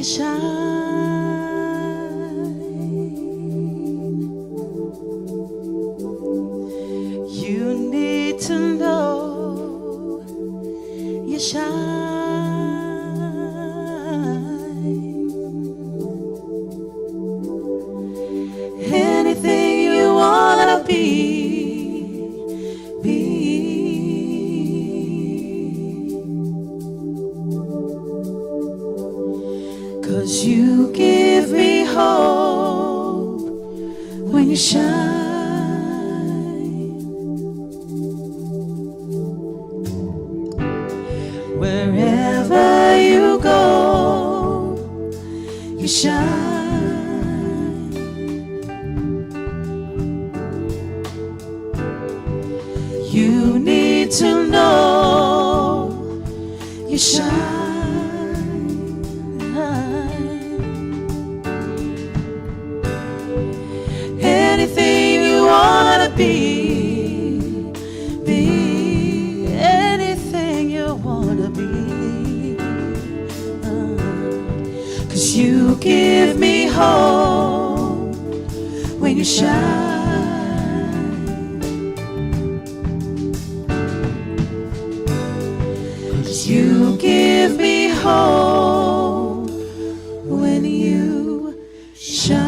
you shine. You need to know you shine. Anything you wanna be, be. 'Cause you give me hope when you shine. Wherever you go, you shine. You need to know you shine. Anything you wanna be, be. Anything you wanna be. 'Cause you give me hope when you shine. You give me hope when you shine.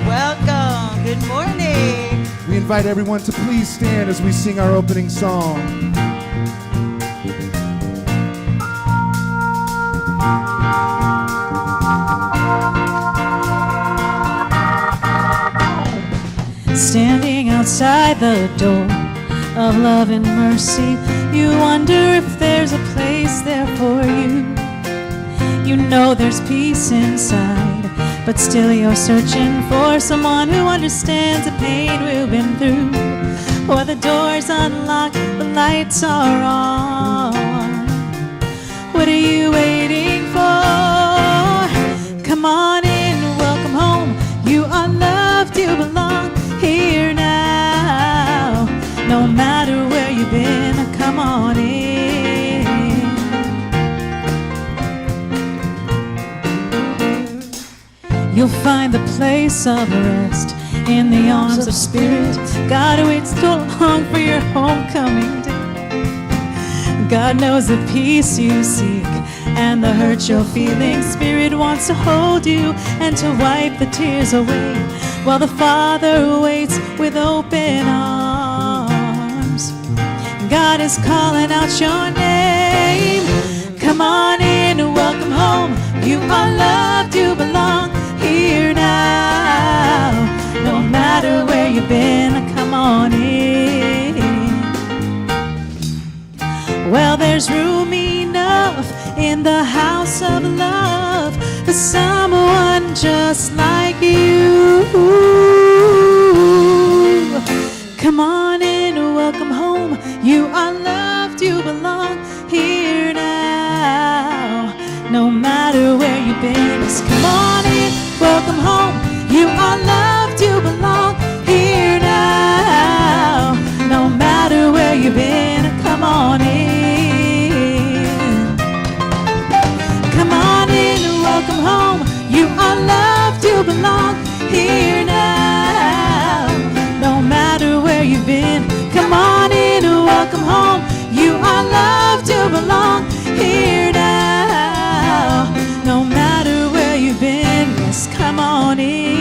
Welcome. Good morning. We invite everyone to please stand as we sing our opening song. Standing outside the door of love and mercy, you wonder if there's a place there for you. You know there's peace inside, but still you're searching for someone who understands the pain we've been through. Well, the door's unlocked, the lights are on. What are you waiting for? Come on in, welcome home. You are loved, you belong here now. No matter where you've been, come on in. You'll find the place of rest in the arms of Spirit. God waits so long for your homecoming day. God knows the peace you seek and the hurt you're feeling. Spirit wants to hold you and to wipe the tears away, while the Father waits with open arms. God is calling out your name. Come on in, welcome home. You are loved, you belong here now. No matter where you've been, come on in. Well, there's room enough in the house of love for someone just like you. Come on in, welcome home. You are loved, you belong here now. No matter where you've been, just come on in, welcome home. You are loved, you belong here now. No matter where you've been, come on in. Come on in, welcome home. You are loved, you belong here now. No matter where you've been, come on in, welcome home. You are loved, you belong here now. No matter where you've been, yes, come on in.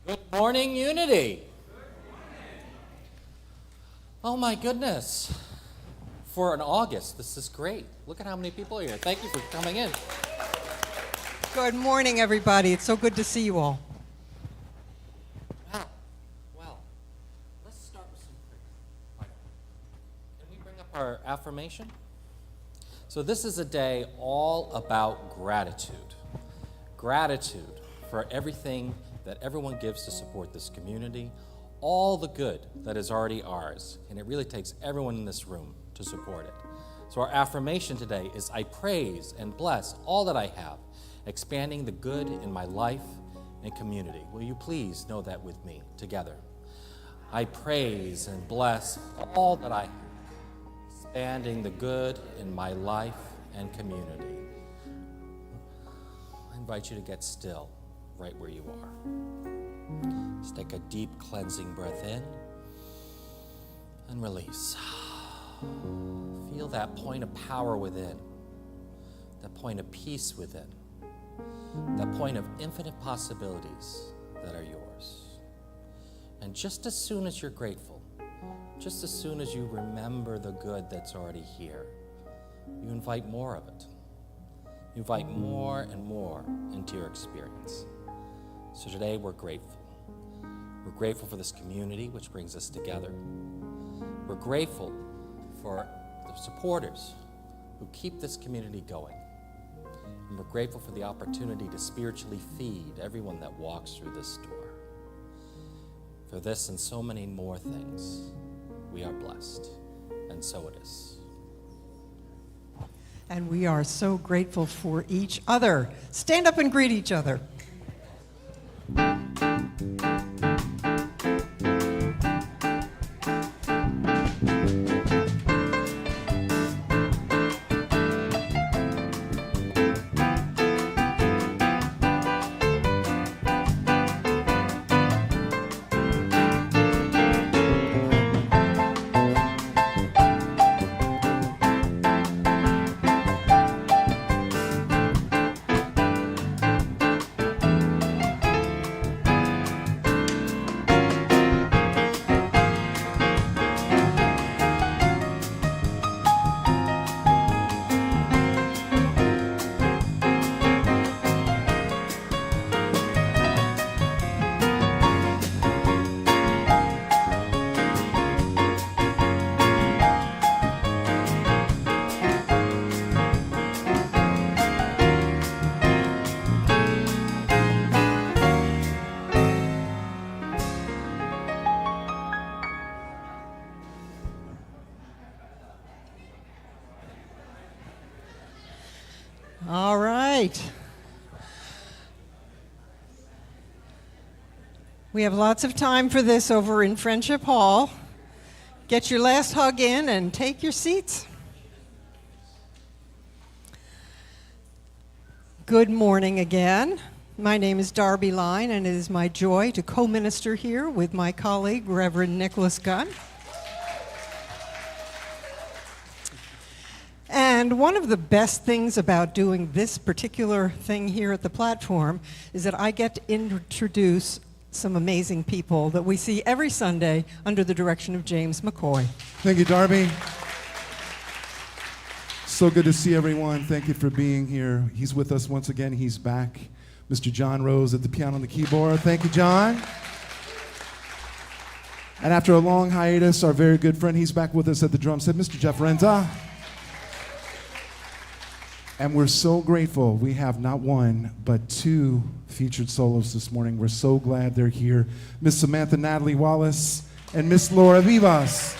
Good morning, Unity. Oh my goodness. For an August, this is great. Look at how many people are here. Thank you for coming in. Good morning, everybody. It's so good to see you all. Well, let's start with some prayer. Can we bring up our affirmation? So this is a day all about gratitude. Gratitude for everything that everyone gives to support this community, all the good that is already ours, and it really takes everyone in this room to support it. So our affirmation today is, I praise and bless all that I have, expanding the good in my life and community. Will you please know that with me together? I praise and bless all that I have, expanding the good in my life and community. I invite you to get still right where you are. Just take a deep cleansing breath in and release. Feel that point of power within, that point of peace within, that point of infinite possibilities that are yours. And just as soon as you're grateful, just as soon as you remember the good that's already here, you invite more of it. You invite more and more into your experience. So today we're grateful. We're grateful for this community which brings us together. We're grateful for the supporters who keep this community going. And we're grateful for the opportunity to spiritually feed everyone that walks through this door. For this and so many more things, we are blessed, and so it is. And we are so grateful for each other. Stand up and greet each other. All right. We have lots of time for this over in Friendship Hall. Get your last hug in and take your seats. Good morning again. My name is Darby Line, and it is my joy to co-minister here with my colleague, Reverend Nicholas Gunn. And one of the best things about doing this particular thing here at the platform is that I get to introduce some amazing people that we see every Sunday under the direction of James McCoy. Thank you, Darby. So good to see everyone. Thank you for being here. He's with us once again. He's back. Mr. John Rose at the piano and the keyboard. Thank you, John. And after a long hiatus, our very good friend, he's back with us at the drum set, Mr. Jeff Renza. And we're so grateful. We have not one, but two featured solos this morning. We're so glad they're here. Miss Samantha, Natalie, Wallace, and Miss Laura Vivas.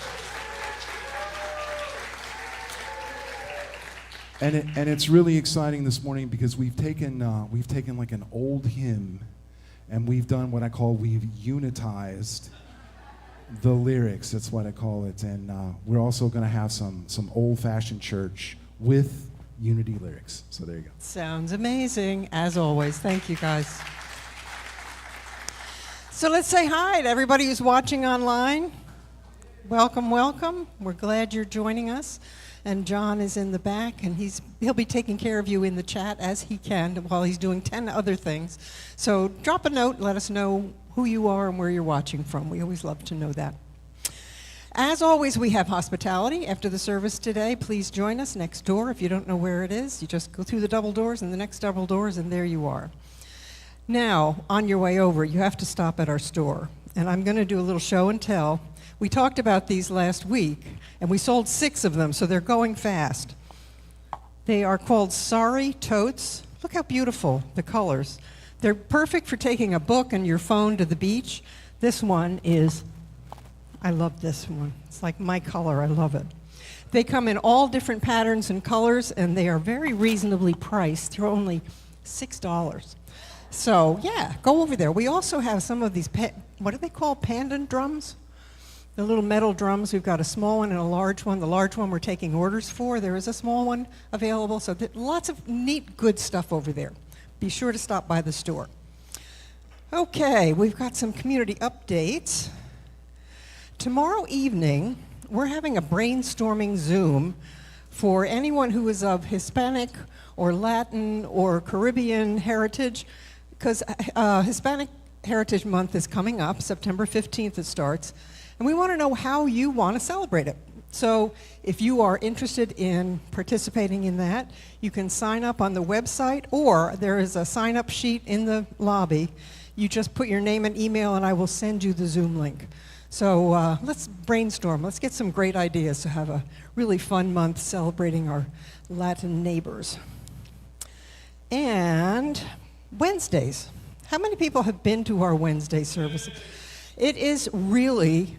And it's really exciting this morning because we've taken like an old hymn, and we've done what I call, we've unitized the lyrics. That's what I call it. And we're also going to have some old-fashioned church with unity lyrics. So there you go. Sounds amazing, as always. Thank you, guys. So let's say hi to everybody who's watching online. Welcome, welcome. We're glad you're joining us. And John is in the back, and he'll be taking care of you in the chat as he can while he's doing 10 other things. So drop a note, let us know who you are and where you're watching from. We always love to know that. As always, we have hospitality after the service today. Please join us next door. If you don't know where it is, you just go through the double doors and the next double doors, and there you are. Now, on your way over, you have to stop at our store. And I'm going to do a little show and tell. We talked about these last week, and we sold 6 of them, so they're going fast. They are called Sorry Totes. Look how beautiful the colors. They're perfect for taking a book and your phone to the beach. This one is, I love this one. It's like my color. I love it. They come in all different patterns and colors, and they are very reasonably priced. They're only $6. So, yeah, go over there. We also have some of these, what are they called, pandan drums? The little metal drums. We've got a small one and a large one. The large one we're taking orders for. There is a small one available. So lots of neat, good stuff over there. Be sure to stop by the store. Okay, we've got some community updates. Tomorrow evening, we're having a brainstorming Zoom for anyone who is of Hispanic or Latin or Caribbean heritage, because Hispanic Heritage Month is coming up, September 15th it starts, and we want to know how you want to celebrate it. So if you are interested in participating in that, you can sign up on the website, or there is a sign-up sheet in the lobby. You just put your name and email, and I will send you the Zoom link. So let's brainstorm. Let's get some great ideas to have a really fun month celebrating our Latin neighbors. And Wednesdays. How many people have been to our Wednesday services? It is really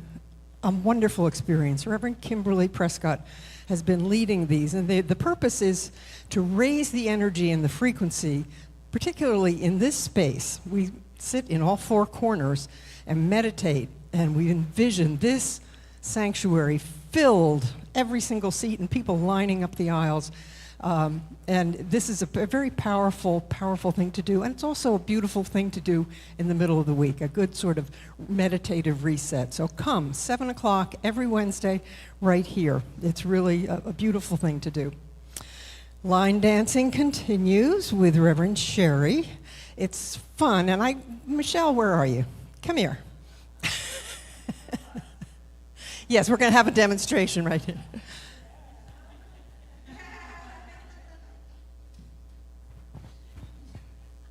a wonderful experience. Reverend Kimberly Prescott has been leading these, and the purpose is to raise the energy and the frequency, particularly in this space. We sit in all four corners and meditate, and we envision this sanctuary filled, every single seat, and people lining up the aisles. And this is a very powerful, powerful thing to do. And it's also a beautiful thing to do in the middle of the week, a good sort of meditative reset. So come, 7 o'clock every Wednesday right here. It's really a beautiful thing to do. Line dancing continues with Reverend Sherry. It's fun. And Michelle, where are you? Come here. Yes, we're going to have a demonstration right here.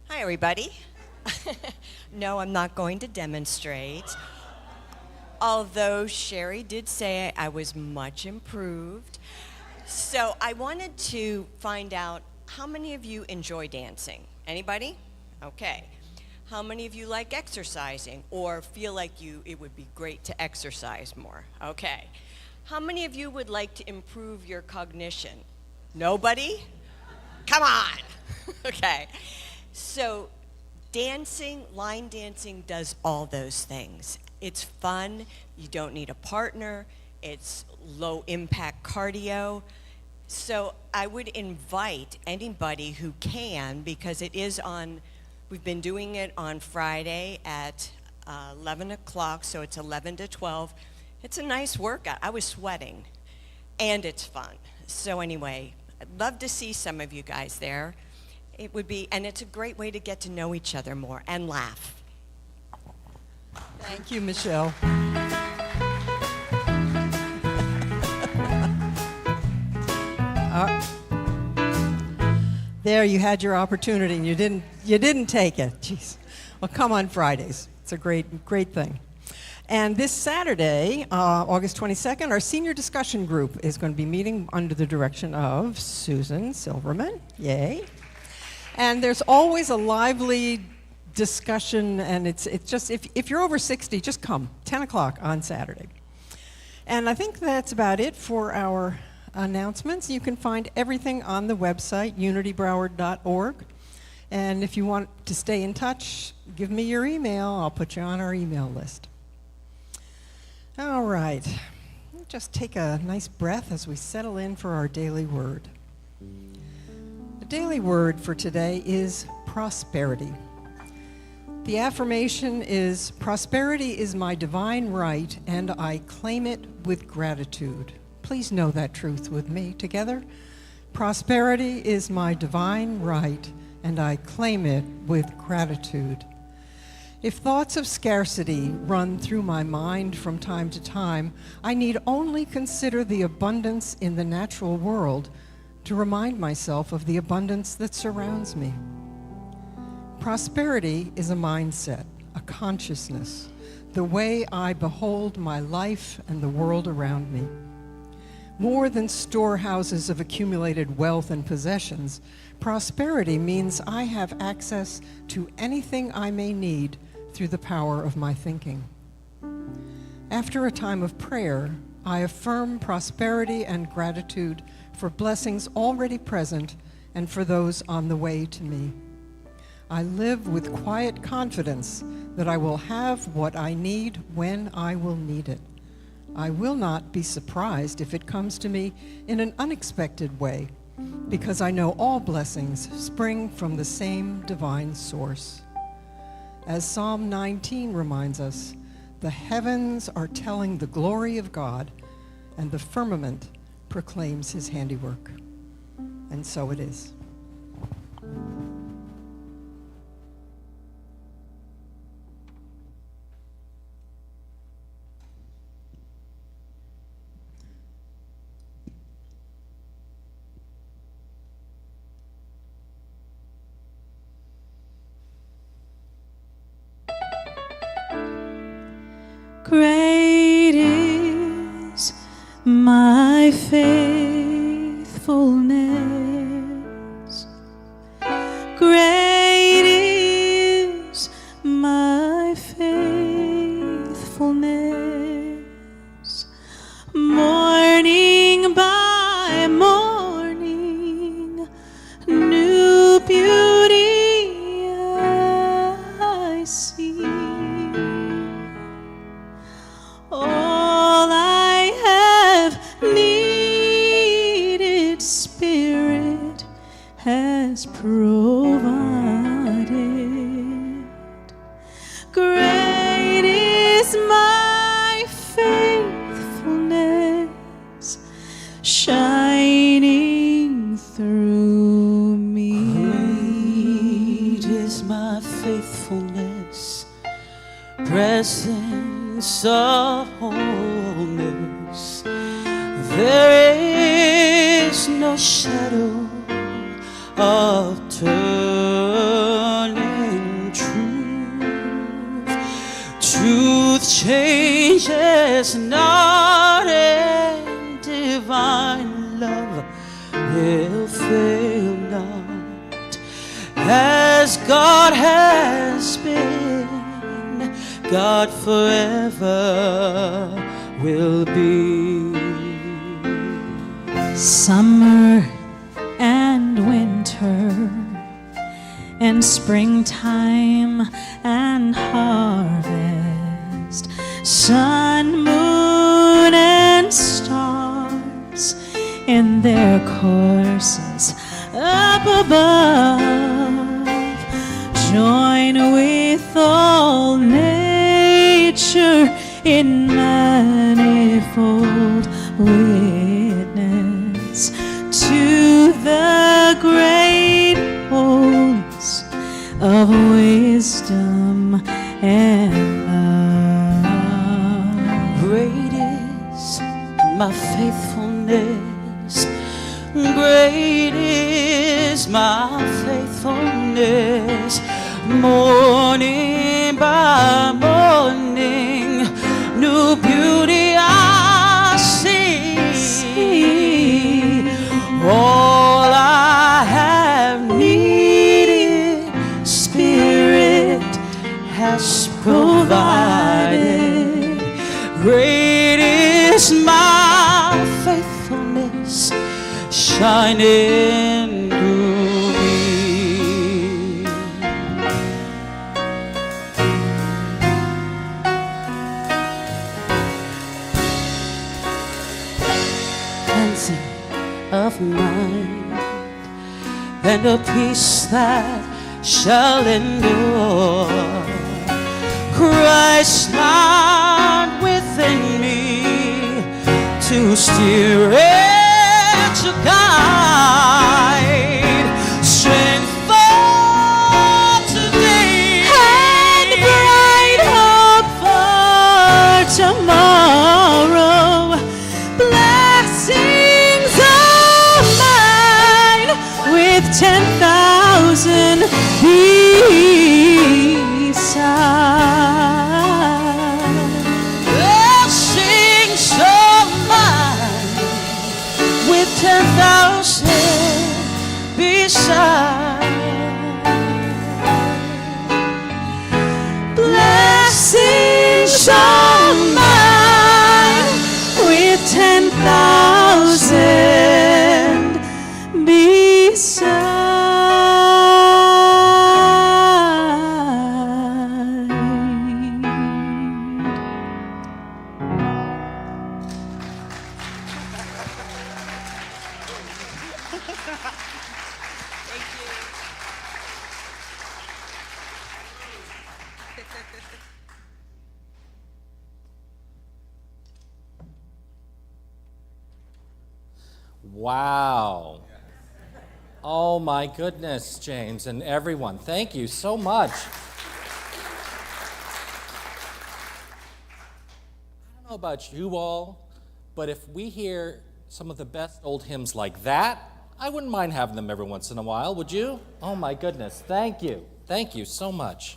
Hi, everybody. No, I'm not going to demonstrate. Although Sherry did say I was much improved. So I wanted to find out how many of you enjoy dancing? Anybody? Okay. How many of you like exercising or feel like it would be great to exercise more? Okay. How many of you would like to improve your cognition? Nobody? Come on. Okay. So dancing, line dancing does all those things. It's fun. You don't need a partner. It's low impact cardio. So I would invite anybody who can, because it is we've been doing it on Friday at 11 o'clock, so it's 11 to 12. It's a nice workout. I was sweating, and it's fun. So anyway, I'd love to see some of you guys there. It would be, and it's a great way to get to know each other more and laugh. Thank you, Michelle. There, you had your opportunity, and you didn't take it. Jeez. Well, come on Fridays. It's a great thing. And this Saturday, August 22nd, our senior discussion group is going to be meeting under the direction of Susan Silverman. Yay. And there's always a lively discussion, and it's just, if you're over 60, just come, 10 o'clock on Saturday. And I think that's about it for our announcements. You can find everything on the website, unitybroward.org. And if you want to stay in touch, give me your email. I'll put you on our email list. All right. Just take a nice breath as we settle in for our daily word. The daily word for today is prosperity. The affirmation is, prosperity is my divine right, and I claim it with gratitude. Please know that truth with me together. Prosperity is my divine right, and I claim it with gratitude. If thoughts of scarcity run through my mind from time to time, I need only consider the abundance in the natural world to remind myself of the abundance that surrounds me. Prosperity is a mindset, a consciousness, the way I behold my life and the world around me. More than storehouses of accumulated wealth and possessions, prosperity means I have access to anything I may need through the power of my thinking. After a time of prayer, I affirm prosperity and gratitude for blessings already present and for those on the way to me. I live with quiet confidence that I will have what I need when I will need it. I will not be surprised if it comes to me in an unexpected way, because I know all blessings spring from the same divine source. As Psalm 19 reminds us, the heavens are telling the glory of God, and the firmament proclaims his handiwork. And so it is. Great is my faithfulness. Great is my faithfulness. Morning by morning, new beauty I see. All I have needed, Spirit has provided. Great is my faithfulness, shining through me. Great is my faithfulness, presence of wholeness. There is no shadow of turning truth. Truth changes not, and divine love will fail not. As God has been, God forever will be. Summer and winter and springtime and harvest, sun, moon, and stars in their courses up above, join with all nature in manifold witness to the great wholeness of wisdom and love. Great is my faithfulness. Great is my faithfulness. Morning by morning, new beauty I see. All I have needed, Spirit has provided. Great is my faithfulness, shining through me. Cleansing of mind and a peace that shall endure. Christ not within me to steer and to guide. Strength for today And bright hope for tomorrow. Blessings of mine with 10,000 beside. blessings of mine Wow. Oh my goodness, James and everyone. Thank you so much. I don't know about you all, but if we hear some of the best old hymns like that, I wouldn't mind having them every once in a while, would you? Oh my goodness, thank you. Thank you so much,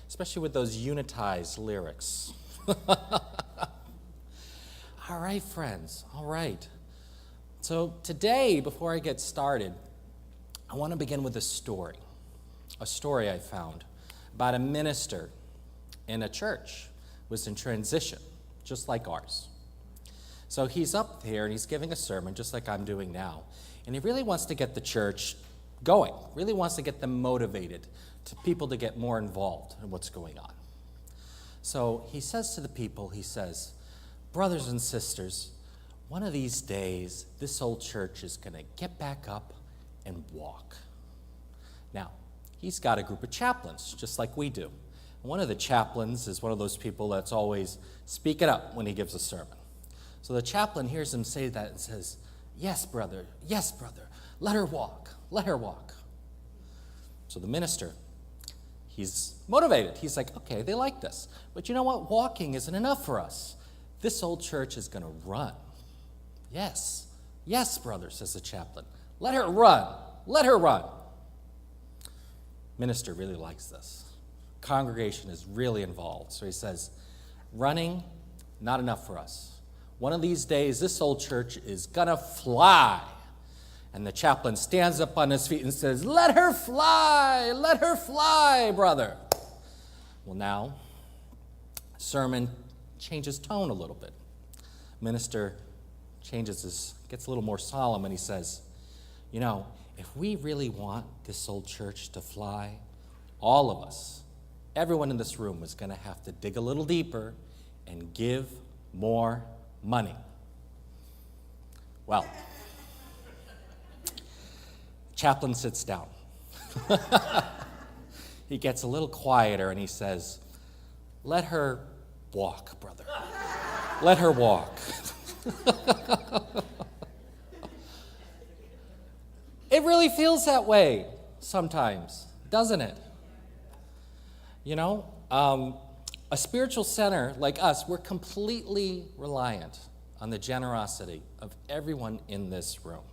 especially with those unitized lyrics. All right, friends, all right. So today, before I get started, I want to begin with a story I found about a minister in a church who was in transition, just like ours. So he's up there and he's giving a sermon, just like I'm doing now, and he really wants to get the church going, really wants to get them motivated, to people to get more involved in what's going on. So he says to the people, he says, brothers and sisters, one of these days, this old church is going to get back up and walk. Now, he's got a group of chaplains, just like we do. One of the chaplains is one of those people that's always speaking up when he gives a sermon. So the chaplain hears him say that and says, yes, brother, let her walk, let her walk. So the minister, he's motivated. He's like, okay, they like this. But you know what? Walking isn't enough for us. This old church is going to run. Yes, brother, says the chaplain. Let her run. Let her run. Minister really likes this. Congregation is really involved. So he says, running, not enough for us. One of these days, this old church is going to fly. And the chaplain stands up on his feet and says, let her fly, brother. Well, now, sermon changes tone a little bit. Minister gets a little more solemn, and he says, you know, if we really want this old church to fly, all of us, everyone in this room is going to have to dig a little deeper and give more money. Well, chaplain sits down. He gets a little quieter and he says, let her walk, brother. Let her walk. It really feels that way sometimes, doesn't it? You know, a spiritual center like us, we're completely reliant on the generosity of everyone in this room.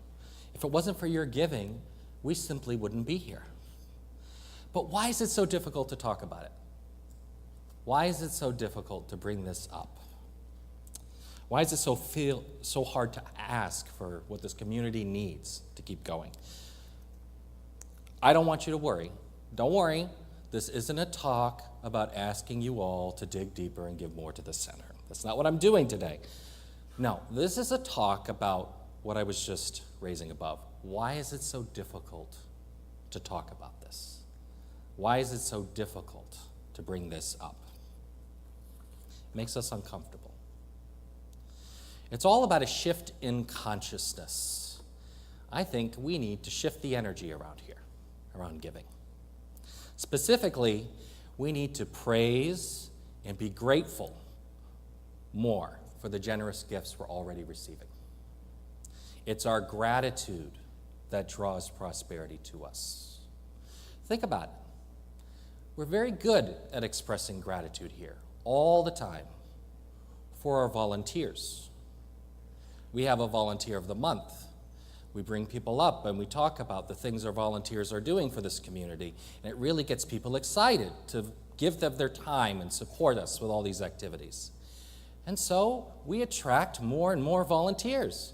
If it wasn't for your giving, we simply wouldn't be here. But why is it so difficult to talk about it? Why is it so difficult to bring this up? Why does it so hard to ask for what this community needs to keep going? I don't want you to worry. Don't worry. This isn't a talk about asking you all to dig deeper and give more to the center. That's not what I'm doing today. No, this is a talk about what I was just raising above. Why is it so difficult to talk about this? Why is it so difficult to bring this up? It makes us uncomfortable. It's all about a shift in consciousness. I think we need to shift the energy around here, around giving. Specifically, we need to praise and be grateful more for the generous gifts we're already receiving. It's our gratitude that draws prosperity to us. Think about it. We're very good at expressing gratitude here all the time for our volunteers. We have a volunteer of the month. We bring people up and we talk about the things our volunteers are doing for this community, and it really gets people excited to give them their time and support us with all these activities. And so we attract more and more volunteers.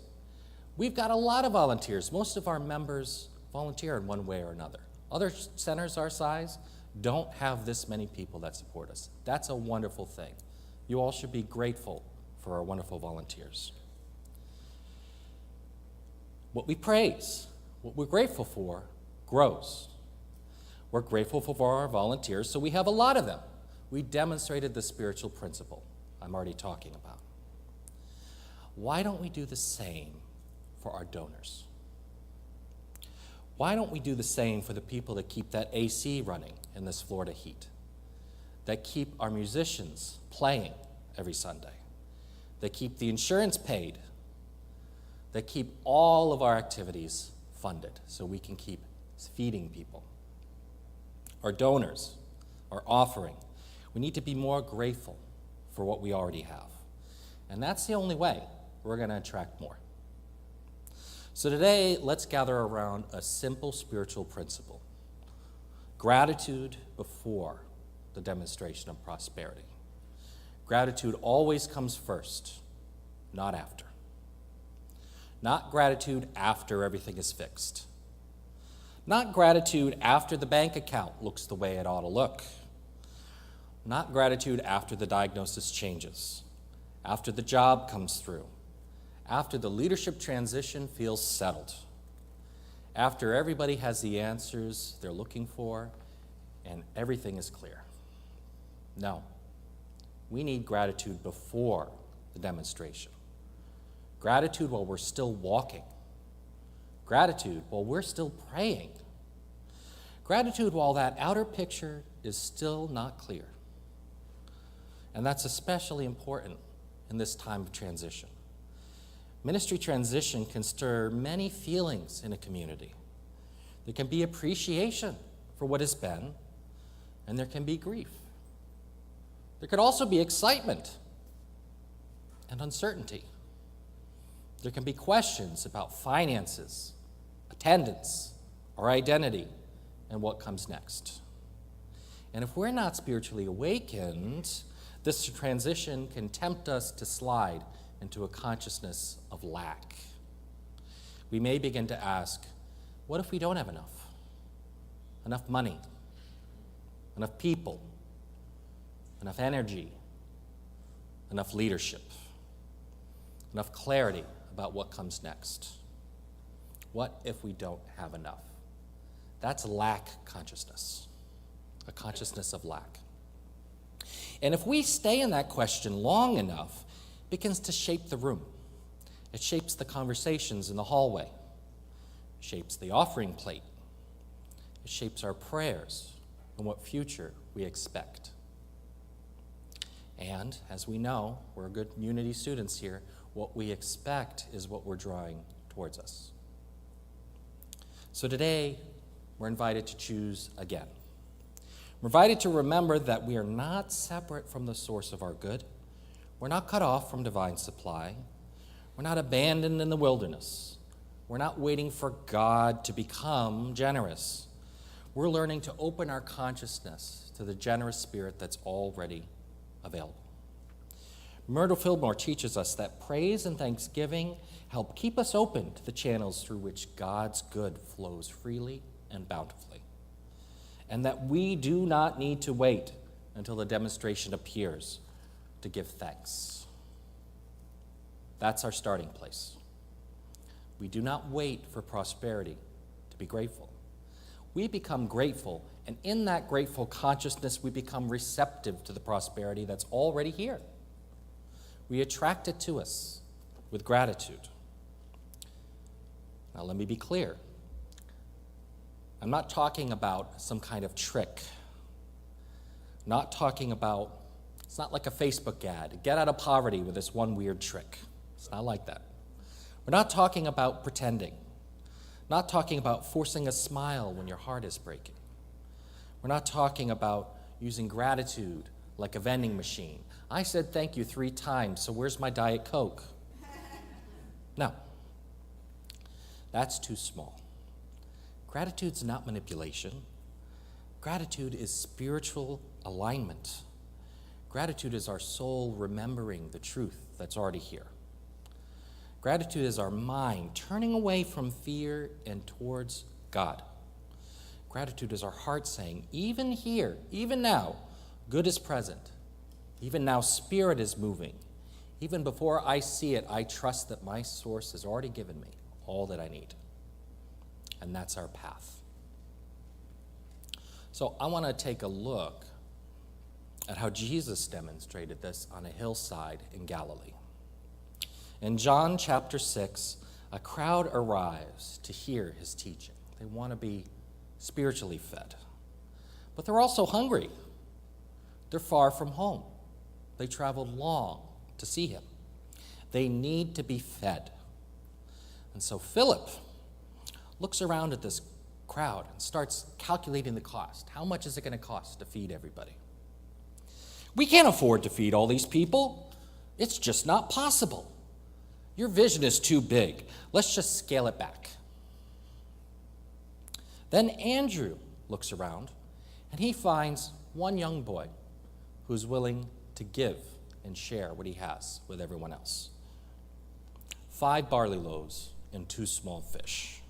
We've got a lot of volunteers. Most of our members volunteer in one way or another. Other centers our size don't have this many people that support us. That's a wonderful thing. You all should be grateful for our wonderful volunteers. What we praise, what we're grateful for, grows. We're grateful for our volunteers, so we have a lot of them. We demonstrated the spiritual principle I'm already talking about. Why don't we do the same for our donors? Why don't we do the same for the people that keep that AC running in this Florida heat? that keep our musicians playing every Sunday, that keep the insurance paid, that keep all of our activities funded so we can keep feeding people. Our donors, our offering. We need to be more grateful for what we already have. And that's the only way we're going to attract more. So today, let's gather around a simple spiritual principle. Gratitude before the demonstration of prosperity. Gratitude always comes first, not after. Not gratitude after everything is fixed. Not gratitude after the bank account looks the way it ought to look. Not gratitude after the diagnosis changes, after the job comes through, after the leadership transition feels settled, after everybody has the answers they're looking for and everything is clear. No, we need gratitude before the demonstration. Gratitude while we're still walking. Gratitude while we're still praying. Gratitude while that outer picture is still not clear. And that's especially important in this time of transition. Ministry transition can stir many feelings in a community. There can be appreciation for what has been, and there can be grief. There could also be excitement and uncertainty. There can be questions about finances, attendance, our identity, and what comes next. And if we're not spiritually awakened, this transition can tempt us to slide into a consciousness of lack. We may begin to ask, what if we don't have enough? Enough money, enough people, enough energy, enough leadership, enough clarity about what comes next? What if we don't have enough? That's lack consciousness, a consciousness of lack. And if we stay in that question long enough, it begins to shape the room. It shapes the conversations in the hallway. It shapes the offering plate. It shapes our prayers and what future we expect. And as we know, we're good Unity students here, what we expect is what we're drawing towards us. So today, we're invited to choose again. We're invited to remember that we are not separate from the source of our good. We're not cut off from divine supply. We're not abandoned in the wilderness. We're not waiting for God to become generous. We're learning to open our consciousness to the generous spirit that's already available. Myrtle Fillmore teaches us that praise and thanksgiving help keep us open to the channels through which God's good flows freely and bountifully, and that we do not need to wait until the demonstration appears to give thanks. That's our starting place. We do not wait for prosperity to be grateful. We become grateful, and in that grateful consciousness, we become receptive to the prosperity that's already here. We attract it to us with gratitude. Now, let me be clear. I'm not talking about some kind of trick. Not talking about, it's not like a Facebook ad, get out of poverty with this one weird trick. It's not like that. We're not talking about pretending. Not talking about forcing a smile when your heart is breaking. We're not talking about using gratitude like a vending machine. I said thank you 3 times, so where's my Diet Coke? No. That's too small. Gratitude's not manipulation. Gratitude is spiritual alignment. Gratitude is our soul remembering the truth that's already here. Gratitude is our mind turning away from fear and towards God. Gratitude is our heart saying, even here, even now, good is present. Even now, spirit is moving. Even before I see it, I trust that my source has already given me all that I need. And that's our path. So I want to take a look at how Jesus demonstrated this on a hillside in Galilee. In John chapter 6, a crowd arrives to hear his teaching. They want to be spiritually fed. But they're also hungry. They're far from home. They traveled long to see him. They need to be fed. And so Philip looks around at this crowd and starts calculating the cost. How much is it going to cost to feed everybody? We can't afford to feed all these people. It's just not possible. Your vision is too big. Let's just scale it back. Then Andrew looks around, and he finds one young boy who's willing to give and share what he has with everyone else. 5 barley loaves and 2 small fish.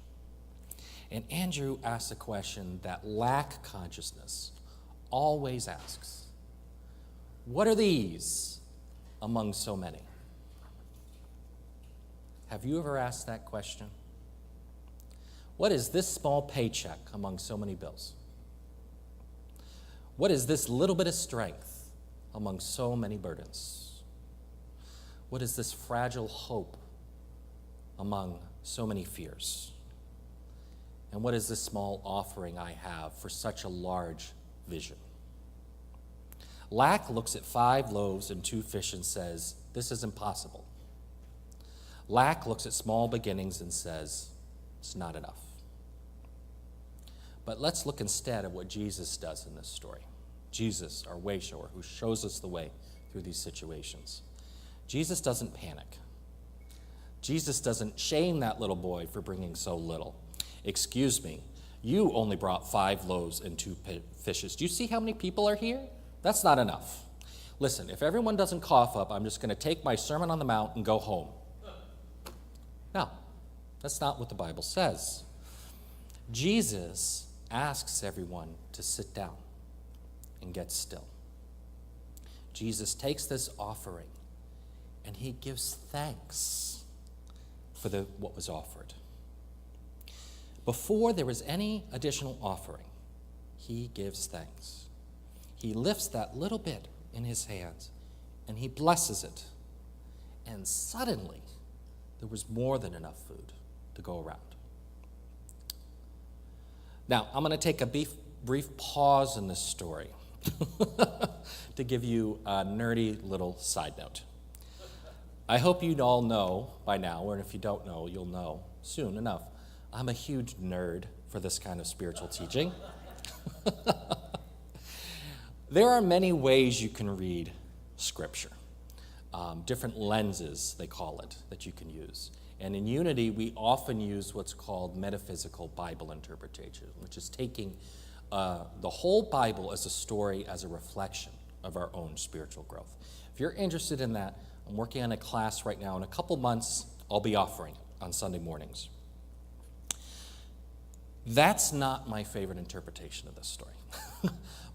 And Andrew asks a question that lack consciousness always asks. What are these among so many? Have you ever asked that question? What is this small paycheck among so many bills? What is this little bit of strength among so many burdens? What is this fragile hope among so many fears? And what is this small offering I have for such a large vision? Lack looks at 5 loaves and 2 fish and says, this is impossible. Lack looks at small beginnings and says, it's not enough. But let's look instead at what Jesus does in this story. Jesus, our way shower, who shows us the way through these situations. Jesus doesn't panic. Jesus doesn't shame that little boy for bringing so little. Excuse me, you only brought 5 loaves and 2 fishes. Do you see how many people are here? That's not enough. Listen, if everyone doesn't cough up, I'm just going to take my Sermon on the Mount and go home. No, that's not what the Bible says. Jesus asks everyone to sit down and get still. Jesus takes this offering and he gives thanks for what was offered. Before there was any additional offering, he gives thanks. He lifts that little bit in his hands and he blesses it. And suddenly, there was more than enough food to go around. Now, I'm going to take a brief pause in this story to give you a nerdy little side note. I hope you all know by now, or if you don't know, you'll know soon enough. I'm a huge nerd for this kind of spiritual teaching. There are many ways you can read Scripture. Different lenses, they call it, that you can use. And in Unity, we often use what's called metaphysical Bible interpretation, which is taking the whole Bible as a story, as a reflection of our own spiritual growth. If you're interested in that, I'm working on a class right now. In a couple months, I'll be offering it on Sunday mornings. That's not my favorite interpretation of this story.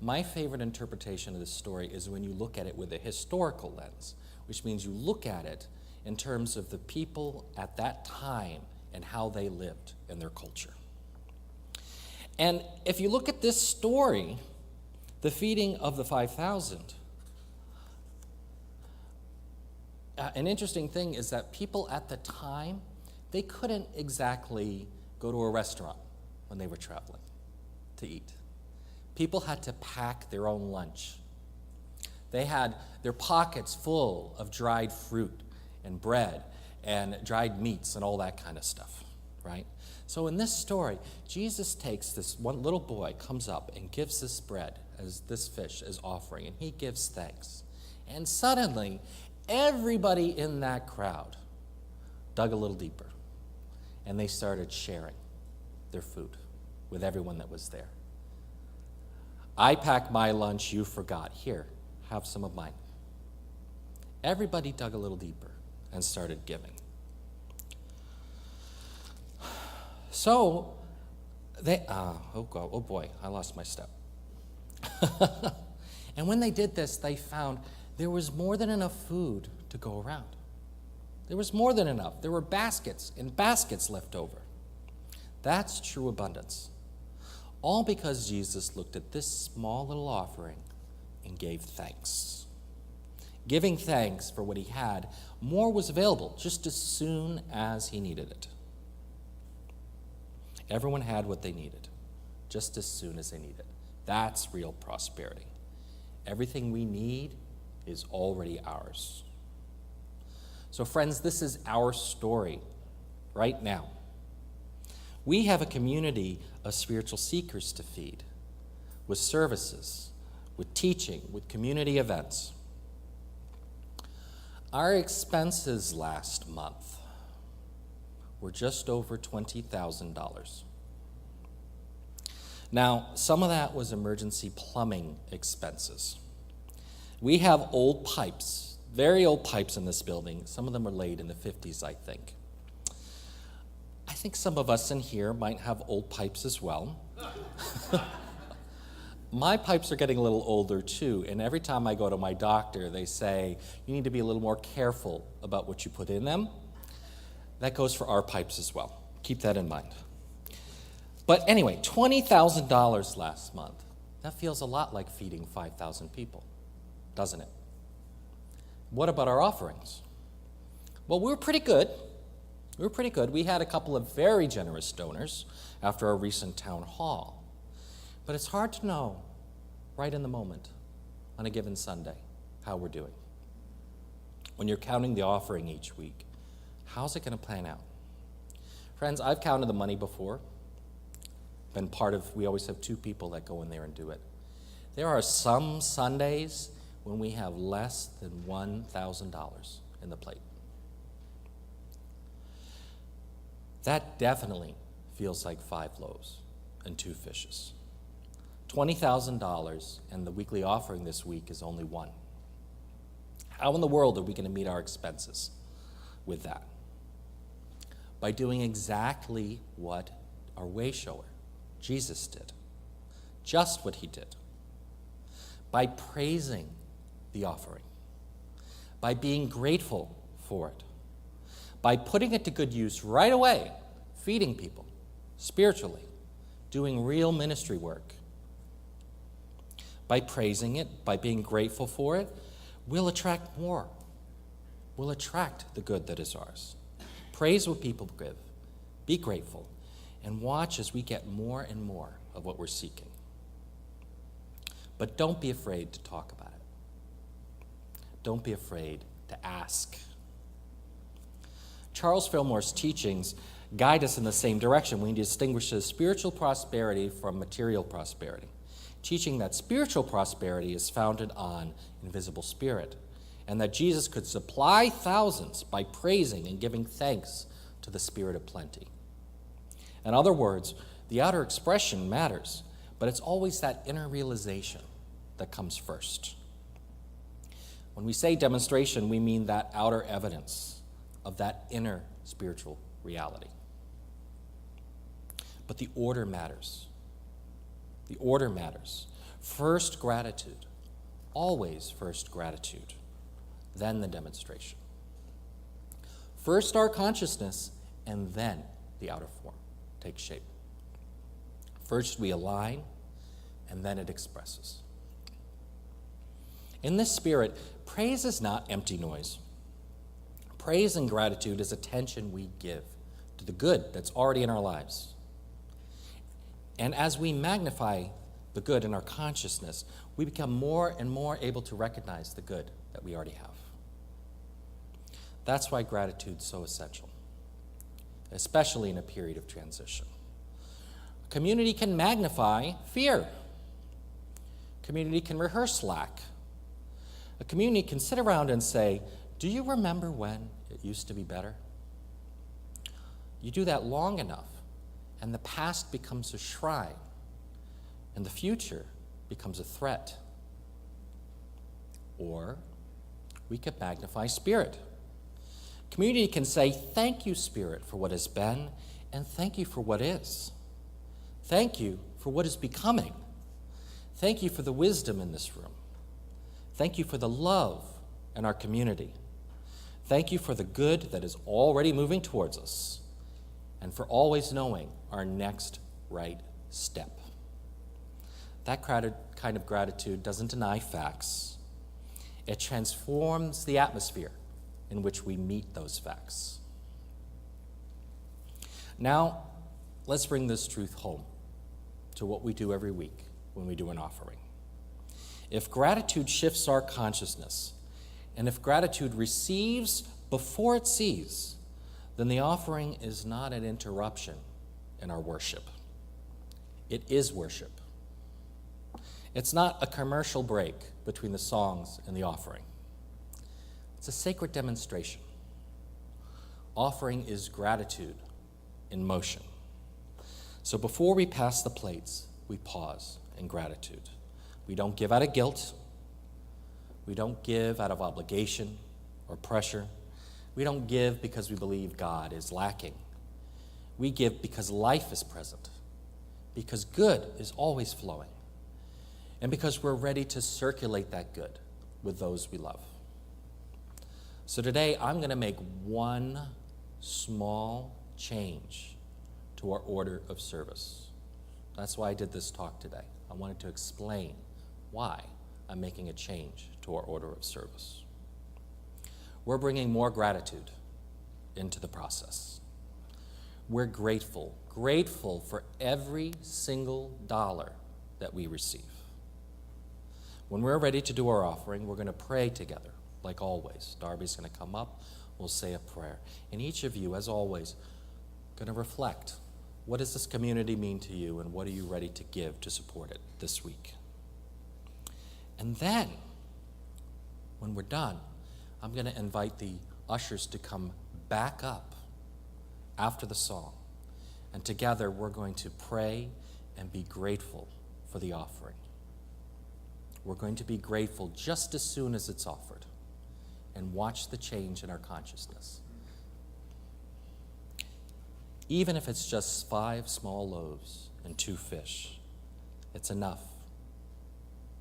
My favorite interpretation of this story is when you look at it with a historical lens, which means you look at it in terms of the people at that time and how they lived in their culture. And if you look at this story, the feeding of the 5,000, an interesting thing is that people at the time, they couldn't exactly go to a restaurant when they were traveling to eat. People had to pack their own lunch. They had their pockets full of dried fruit and bread and dried meats and all that kind of stuff, right? So in this story, Jesus takes this one little boy, comes up and gives this bread, as this fish, as offering, and he gives thanks. And suddenly, everybody in that crowd dug a little deeper, and they started sharing their food with everyone that was there. I packed my lunch, you forgot. Here, have some of mine. Everybody dug a little deeper and started giving. So, oh boy, I lost my step. And when they did this, they found there was more than enough food to go around. There was more than enough. There were baskets and baskets left over. That's true abundance. All because Jesus looked at this small little offering and gave thanks. Giving thanks for what he had, more was available just as soon as he needed it. Everyone had what they needed just as soon as they needed it. That's real prosperity. Everything we need is already ours. So friends, this is our story right now. We have a community of spiritual seekers to feed, with services, with teaching, with community events. Our expenses last month were just over $20,000. Now, some of that was emergency plumbing expenses. We have old pipes, very old pipes in this building. Some of them are laid in the 50s, I think. I think some of us in here might have old pipes as well. My pipes are getting a little older too, and every time I go to my doctor, they say, you need to be a little more careful about what you put in them. That goes for our pipes as well. Keep that in mind. But anyway, $20,000 last month. That feels a lot like feeding 5,000 people, doesn't it? What about our offerings? Well, we were pretty good. We had a couple of very generous donors after our recent town hall. But it's hard to know right in the moment on a given Sunday how we're doing. When you're counting the offering each week, how's it going to plan out? Friends, I've counted the money before. We always have 2 people that go in there and do it. There are some Sundays when we have less than $1,000 in the plate. That definitely feels like 5 loaves and 2 fishes. $20,000, and the weekly offering this week is only 1. How in the world are we going to meet our expenses with that? By doing exactly what our way shower, Jesus, did. Just what he did. By praising the offering. By being grateful for it. By putting it to good use right away, feeding people spiritually, doing real ministry work. By praising it, by being grateful for it, we'll attract more. We'll attract the good that is ours. Praise what people give. Be grateful. And watch as we get more and more of what we're seeking. But don't be afraid to talk about it. Don't be afraid to ask. Charles Fillmore's teachings guide us in the same direction when he distinguishes spiritual prosperity from material prosperity, teaching that spiritual prosperity is founded on invisible spirit, and that Jesus could supply thousands by praising and giving thanks to the Spirit of plenty. In other words, the outer expression matters, but it's always that inner realization that comes first. When we say demonstration, we mean that outer evidence of that inner spiritual reality. But the order matters. The order matters. First gratitude, always first gratitude, then the demonstration. First our consciousness, and then the outer form takes shape. First we align, and then it expresses. In this spirit, praise is not empty noise. Praise and gratitude is attention we give to the good that's already in our lives. And as we magnify the good in our consciousness, we become more and more able to recognize the good that we already have. That's why gratitude is so essential, especially in a period of transition. A community can magnify fear. A community can rehearse lack. A community can sit around and say, do you remember when it used to be better? You do that long enough, and the past becomes a shrine, and the future becomes a threat. Or we could magnify spirit. Community can say, thank you, Spirit, for what has been, and thank you for what is. Thank you for what is becoming. Thank you for the wisdom in this room. Thank you for the love in our community. Thank you for the good that is already moving towards us, and for always knowing our next right step. That kind of gratitude doesn't deny facts. It transforms the atmosphere in which we meet those facts. Now, let's bring this truth home to what we do every week when we do an offering. If gratitude shifts our consciousness, and if gratitude receives before it sees, then the offering is not an interruption in our worship. It is worship. It's not a commercial break between the songs and the offering. It's a sacred demonstration. Offering is gratitude in motion. So before we pass the plates, we pause in gratitude. We don't give out of guilt. We don't give out of obligation or pressure. We don't give because we believe God is lacking. We give because life is present, because good is always flowing, and because we're ready to circulate that good with those we love. So today, I'm going to make one small change to our order of service. That's why I did this talk today. I wanted to explain why I'm making a change to our order of service. We're bringing more gratitude into the process. We're grateful for every single dollar that we receive. When we're ready to do our offering, we're going to pray together, like always. Darby's going to come up, we'll say a prayer. And each of you, as always, going to reflect, what does this community mean to you, and what are you ready to give to support it this week? And then, when we're done, I'm going to invite the ushers to come back up after the song. And together, we're going to pray and be grateful for the offering. We're going to be grateful just as soon as it's offered and watch the change in our consciousness. Even if it's just 5 small loaves and 2 fish, it's enough.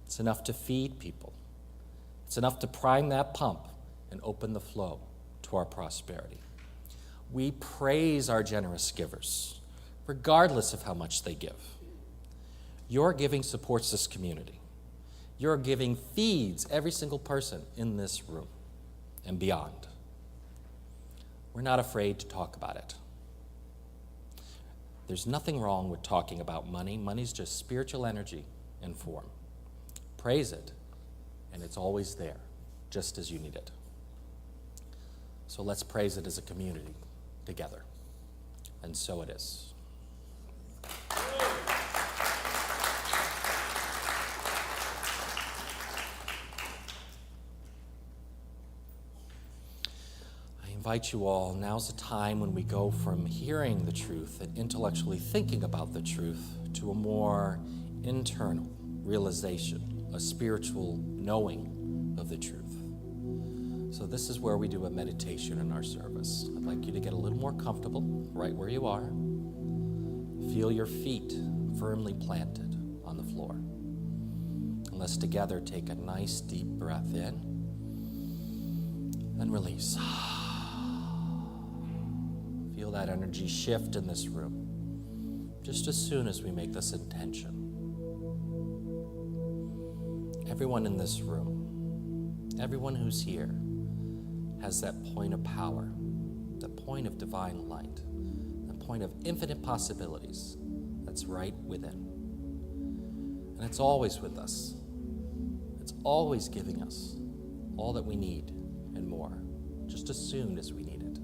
It's enough to feed people. It's enough to prime that pump and open the flow to our prosperity. We praise our generous givers, regardless of how much they give. Your giving supports this community. Your giving feeds every single person in this room and beyond. We're not afraid to talk about it. There's nothing wrong with talking about money. Money's just spiritual energy in form. Praise it, and it's always there, just as you need it. So let's praise it as a community together. And so it is. I invite you all, now's the time when we go from hearing the truth and intellectually thinking about the truth to a more internal realization, a spiritual knowing of the truth. So this is where we do a meditation in our service. I'd like you to get a little more comfortable right where you are. Feel your feet firmly planted on the floor. And let's together take a nice deep breath in and release. Feel that energy shift in this room just as soon as we make this intention. Everyone in this room, everyone who's here, has that point of power, the point of divine light, the point of infinite possibilities that's right within. And it's always with us. It's always giving us all that we need and more, just as soon as we need it.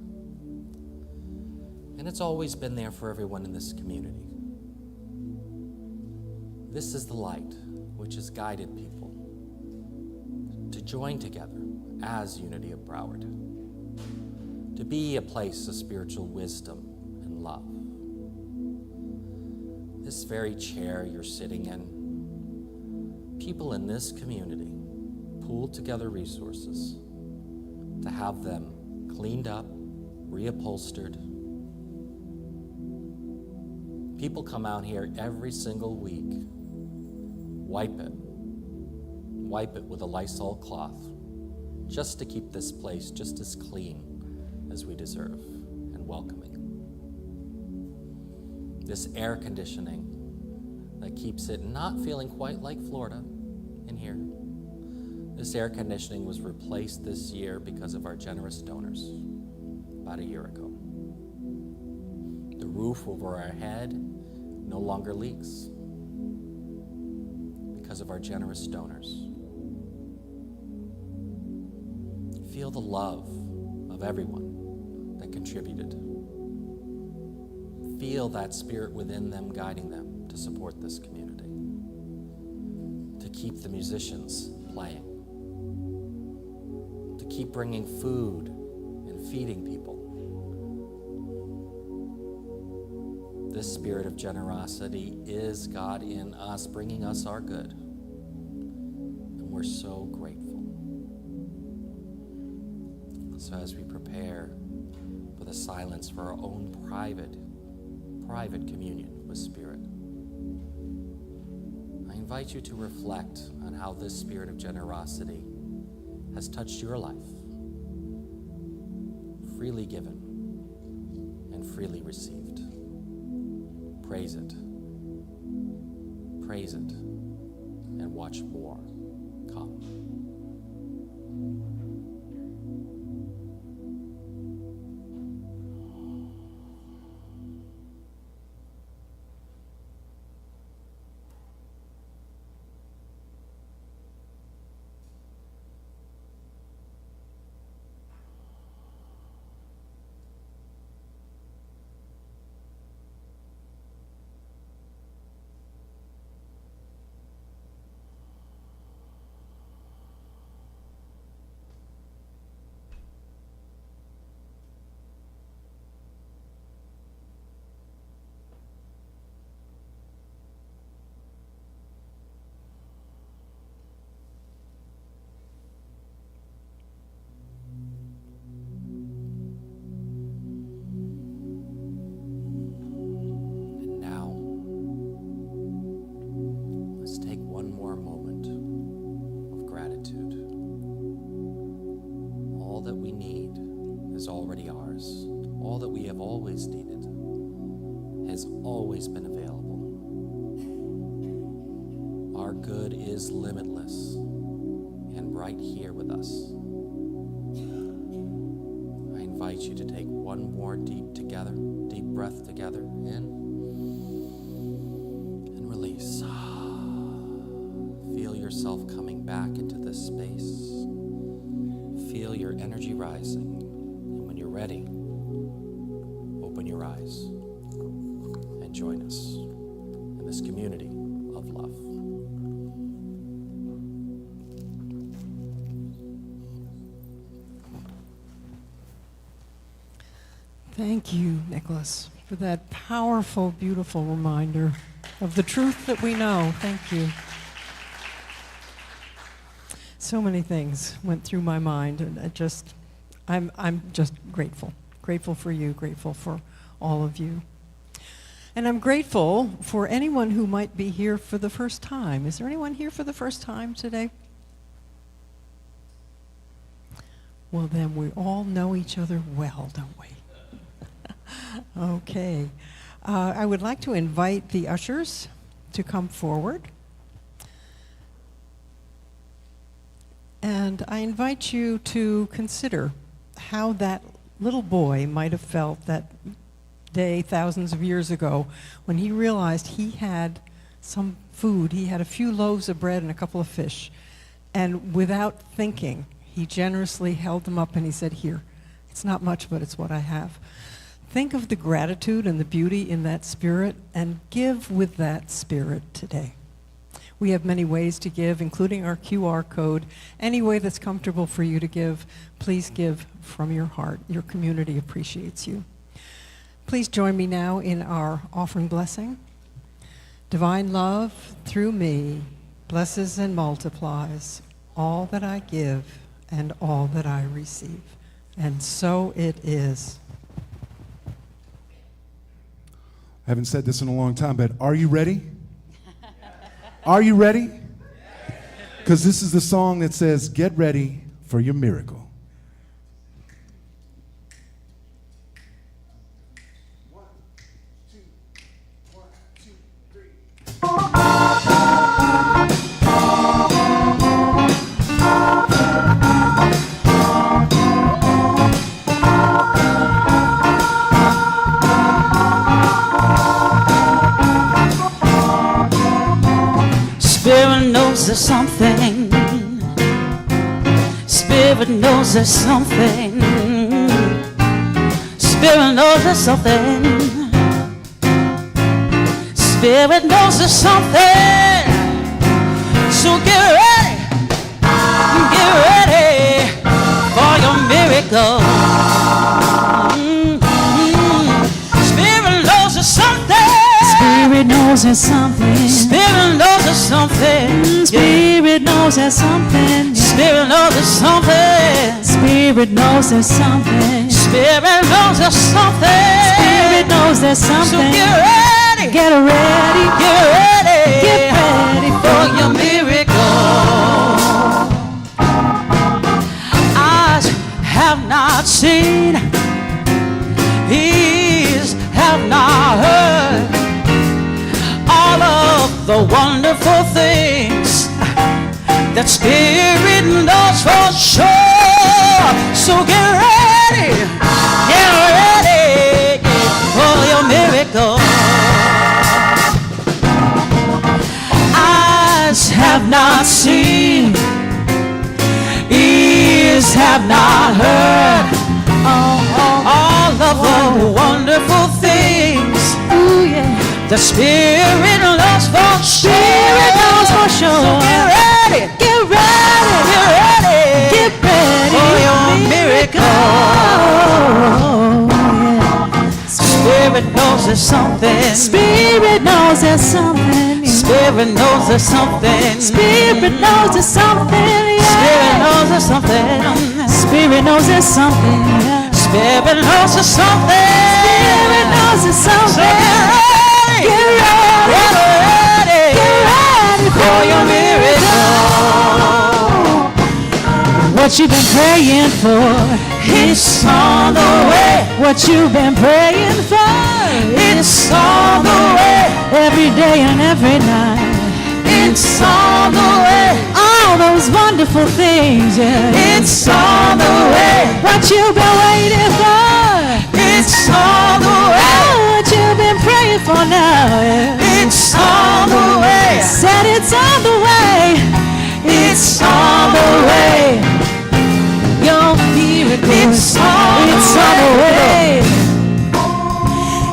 And it's always been there for everyone in this community. This is the light which has guided people to join together as Unity of Broward, to be a place of spiritual wisdom and love. This very chair you're sitting in, people in this community pooled together resources to have them cleaned up, reupholstered. People come out here every single week, wipe it with a Lysol cloth, just to keep this place just as clean as we deserve and welcoming. This air conditioning that keeps it not feeling quite like Florida in here. This air conditioning was replaced this year because of our generous donors about a year ago. The roof over our head no longer leaks because of our generous donors. feel the love of everyone that contributed. Feel that spirit within them guiding them to support this community, to keep the musicians playing, to keep bringing food and feeding people. This spirit of generosity is God in us, bringing us our good. And we're so grateful. So as we prepare for the silence for our own private communion with Spirit, I invite you to reflect on how this spirit of generosity has touched your life, freely given and freely received. Praise it, and watch more come. Always needed, has always been available. Our good is limitless and right here with us. I invite you to take one more deep breath together, in and release. Feel yourself coming back into this space. Feel your energy rising, and when you're ready, open your eyes and join us in this community of love. Thank you, Nicholas, for that powerful, beautiful reminder of the truth that we know. Thank you. So many things went through my mind, and I'm just grateful. Grateful for you, grateful for all of you. And I'm grateful for anyone who might be here for the first time. Is there anyone here for the first time today? Well, then we all know each other well, don't we? Okay. I would like to invite the ushers to come forward. And I invite you to consider how that little boy might have felt that day thousands of years ago when he realized he had some food. He had a few loaves of bread and a couple of fish. And without thinking, he generously held them up and he said, "Here, it's not much, but it's what I have." Think of the gratitude and the beauty in that spirit and give with that spirit today. We have many ways to give, including our QR code. Any way that's comfortable for you to give, please give from your heart. Your community appreciates you. Please join me now in our offering blessing. Divine love, through me, blesses and multiplies all that I give and all that I receive. And so it is. I haven't said this in a long time, but are you ready? Are you ready? Because this is the song that says, "Get ready for your miracle." One, two, three. Spirit knows there's something. Spirit Spirit knows there's something. Spirit knows there's something. Spirit knows there's something. So get ready for your miracle. Spirit knows there's something. Spirit knows there's something. Spirit knows there's something. Spirit knows there's something. Spirit knows there's something. Spirit knows there's something. Spirit knows there's something. Spirit knows there's something. So get ready. Get ready. Get ready. Get ready for your miracle. Eyes have not seen. Ears have not heard all of the wonderful things that Spirit knows for sure. So get ready for your miracle. Eyes have not seen, ears have not heard all of the wonderful things. Ooh, yeah. The Spirit knows for sure. Spirit knows for sure. So get ready. Get ready. Get ready. Get ready for your miracle. Oh, yeah. Spirit knows there's something. Spirit knows there's something. Spirit knows there's something. Spirit knows there's something. Yeah. Spirit knows there's something. Spirit knows there's something. Yeah. Spirit knows there's something. Spirit knows there's something. So get ready. Get ready. Get ready for your miracle. What you've been praying for, it's on the way. what you've been praying for, It's on the way. every day and every night. It's on the way. All those wonderful things, yeah. It's on the way. What you've been waiting for, It's on the way. oh, what you've been praying for now, yeah. It's on the way. Said it's on the way. It's on the way. Your miracle, It's on the way.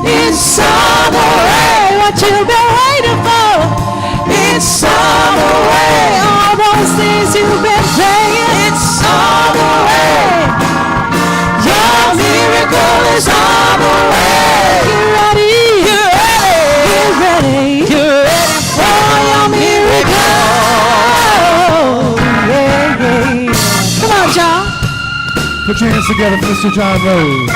It's on the way. What you've been waiting for, It's on the way. all those things you've been praying, It's on the way. Your miracle is on the way. get ready, Get ready. get ready. Get ready for your miracle. Oh, yeah, yeah. Come on, John. Put your hands together for Mr. John Rose.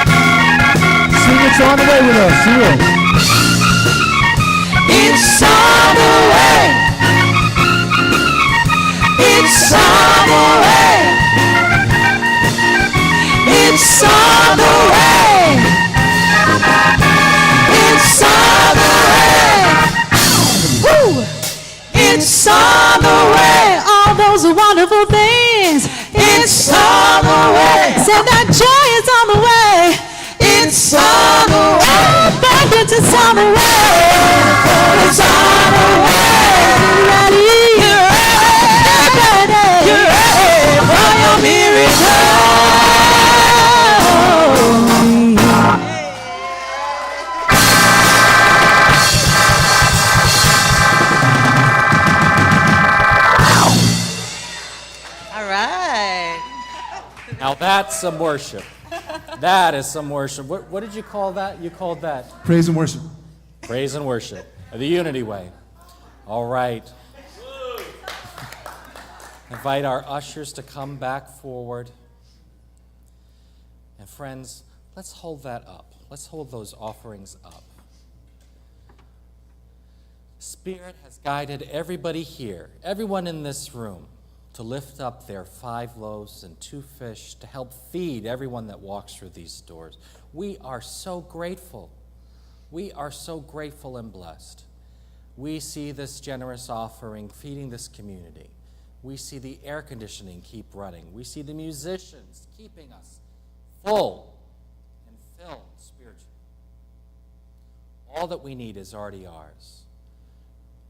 Sing It's on the way with us. Sing it. It's on the way. It's on the way. It's on the way. It's on the way. Woo! It's on the way. All those wonderful things. It's on the way. Said that joy is on the way. It's on the way. Abundance is on the way. It's on the way. Get ready. You're Get ready. You're ready for your miracle. All right. Now that's some worship. That is some worship. What did you call that? You called that Praise and worship. praise and worship, the Unity Way. All right. Invite our ushers to come back forward. And friends, let's hold that up. Let's hold those offerings up. Spirit has guided everybody here, everyone in this room, to lift up their 5 loaves and 2 fish to help feed everyone that walks through these doors. We are so grateful. We are so grateful and blessed. We see this generous offering feeding this community. We see the air conditioning keep running. We see the musicians keeping us full and filled spiritually. all that we need is already ours.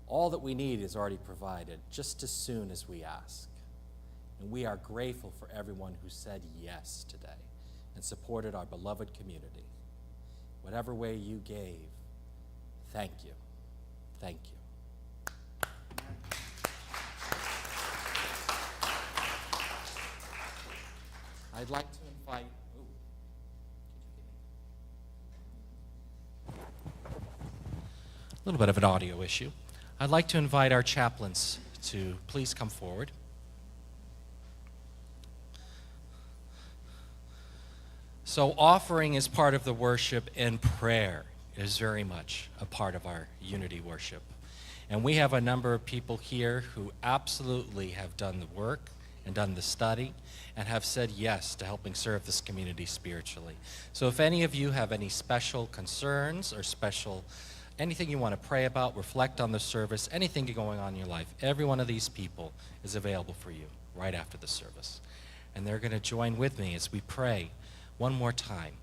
All that we need is already provided just as soon as we ask. And we are grateful for everyone who said yes today and supported our beloved community. Whatever way you gave, thank you. Thank you. I'd like to invite, a little bit of an audio issue. I'd like to invite our chaplains to please come forward. So offering is part of the worship, and prayer is very much a part of our unity worship. And we have a number of people here who absolutely have done the work and done the study and have said yes to helping serve this community spiritually. So if any of you have any special concerns or anything you want to pray about, reflect on the service, anything going on in your life, every one of these people is available for you right after the service. And they're going to join with me as we pray one more time.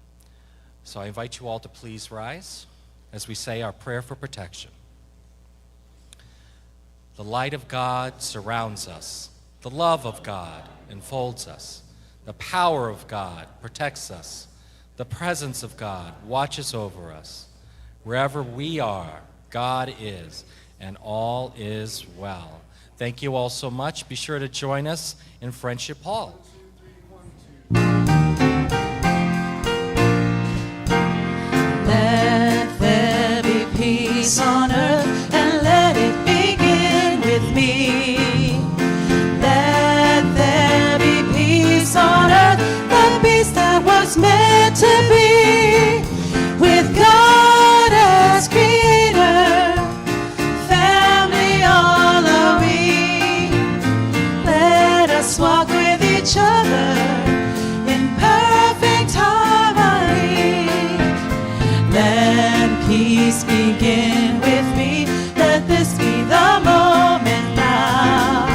So I invite you all to please rise as we say our prayer for protection. The light of God surrounds us. The love of God enfolds us. The power of God protects us. The presence of God watches over us. Wherever we are, God is, and all is well. Thank you all so much. Be sure to join us in Friendship Hall. Let there be peace on earth, and let it begin with me. Let there be peace on earth, the peace that was meant to be. With God as creator, family all are we. Let us walk with each other in perfect harmony. Let peace begin with me. Let this be the moment now.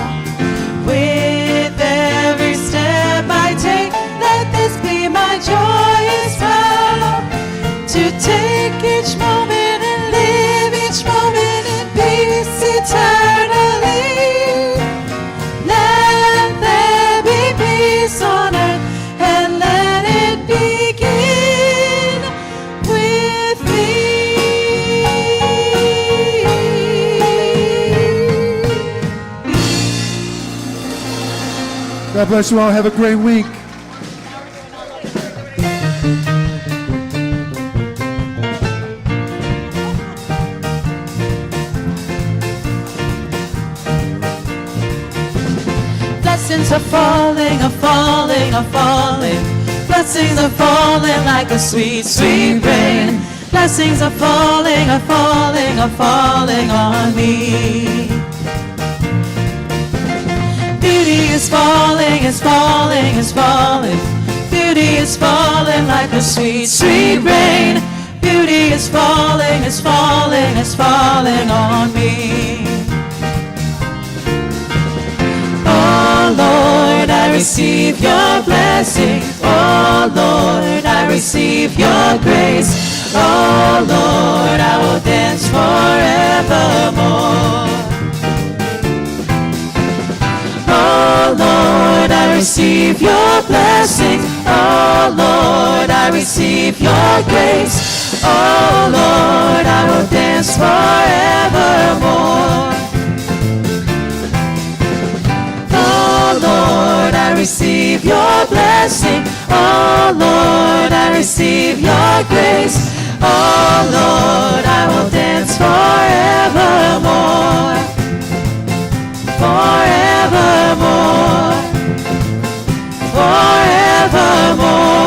With every step I take, let this be my joyous vow. To take each moment and live each moment in peace eternally. Let there be peace on earth, and let it begin with me. God bless you all. Have a great week. Blessings are falling, are falling, are falling. Blessings are falling like a sweet, sweet rain. Blessings are falling, are falling, are falling on me. Beauty is falling, is falling, is falling. Beauty is falling like a sweet, sweet rain. Beauty is falling, is falling, is falling on me. Oh Lord, I receive your blessing. Oh Lord, I receive your grace. Oh Lord, I will dance forevermore. Oh Lord, I receive your blessing. Oh Lord, I receive your grace. Oh Lord, I will dance forevermore. Oh Lord, I receive your blessing. Oh Lord, I receive your grace. Oh Lord, I will dance forevermore. Forevermore. Forevermore.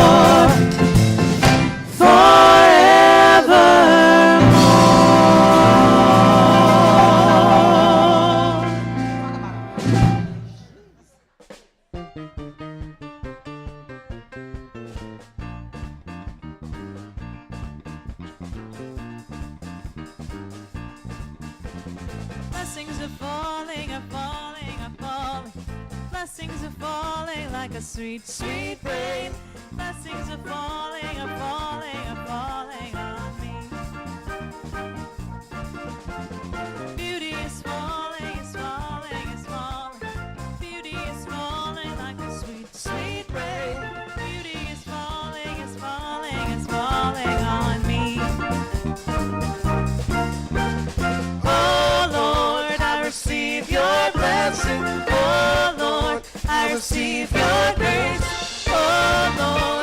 Blessings are falling, are falling, are falling. Blessings are falling like a sweet, sweet rain. Blessings are falling, are falling, are falling on me. is falling on me. Oh Lord, I receive your blessing. Oh Lord, I receive your grace. Oh Lord.